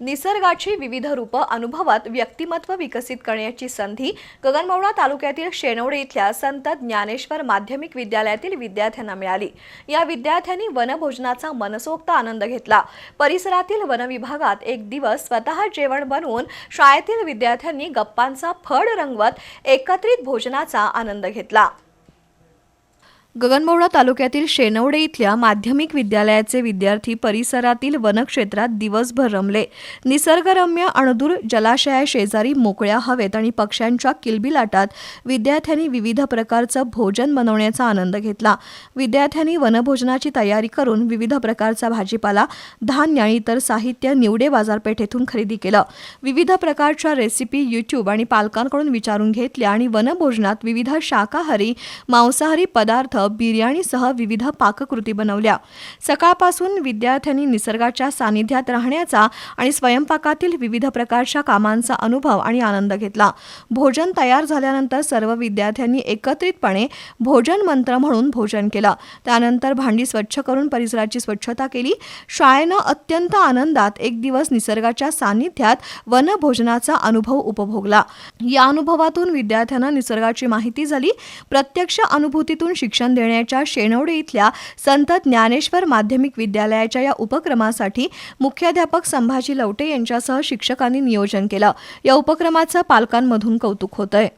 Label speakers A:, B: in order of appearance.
A: निसर्गाची विविध रूपं अनुभवत व्यक्तिमत्व विकसित करण्याची संधी गगनबावडा तालुक्यातील शेनवडे इथल्या संत ज्ञानेश्वर माध्यमिक विद्यालयातील विद्यार्थ्यांना मिळाली। या विद्यार्थ्यांनी वनभोजनाचा मनसोक्त आनंद घेतला। परिसरातील वन विभागात एक दिवस स्वतः जेवण बनवून शाळेतील विद्यार्थ्यांनी गप्पांचा फड रंगवत एकत्रित भोजनाचा आनंद घेतला। गगनबावडा तालुक्यातील शेनवडे इथल्या माध्यमिक विद्यालयाचे विद्यार्थी परिसरातील वनक्षेत्रात दिवसभर रमले। निसर्गरम्य अणदूर जलाशयाशेजारी मोकळ्या हवेत आणि पक्ष्यांच्या किलबिलाटात विद्यार्थ्यांनी विविध प्रकारचं भोजन बनवण्याचा आनंद घेतला। विद्यार्थ्यांनी वनभोजनाची तयारी करून विविध प्रकारचा भाजीपाला, धान्य आणि इतर साहित्य निवडे बाजारपेठेतून खरेदी केलं। विविध प्रकारच्या रेसिपी यूट्यूब आणि पालकांकडून विचारून घेतल्या आणि वनभोजनात विविध शाकाहारी, मांसाहारी पदार्थ, बिर्याणीसह विविध पाककृती बनवल्या। सकाळपासून विद्यार्थ्यांनी निसर्गाच्या सानिध्यात राहण्याचा आणि स्वयंपाकातील विविध प्रकारच्या कामांचा अनुभव आणि आनंद घेतला। भोजन तयार झाल्यानंतर सर्व विद्यार्थ्यांनी एकत्रितपणे भोजन मंत्र म्हणून भोजन केलं। त्यानंतर भांडी स्वच्छ करून परिसराची स्वच्छता केली। शाळेनं अत्यंत आनंदात एक दिवस निसर्गाच्या सानिध्यात वनभोजनाचा अनुभव उपभोगला। या अनुभवातून विद्यार्थ्यांना निसर्गाची माहिती झाली। प्रत्यक्ष अनुभूतीतून शिक्षण देण्याच्या शेनवडे इथल्या संत ज्ञानेश्वर माध्यमिक विद्यालयाच्या या उपक्रमासाठी मुख्याध्यापक संभाजी लवटे यांच्यासह शिक्षकांनी नियोजन केलं। या उपक्रमाचं पालकांमधून कौतुक होतंय।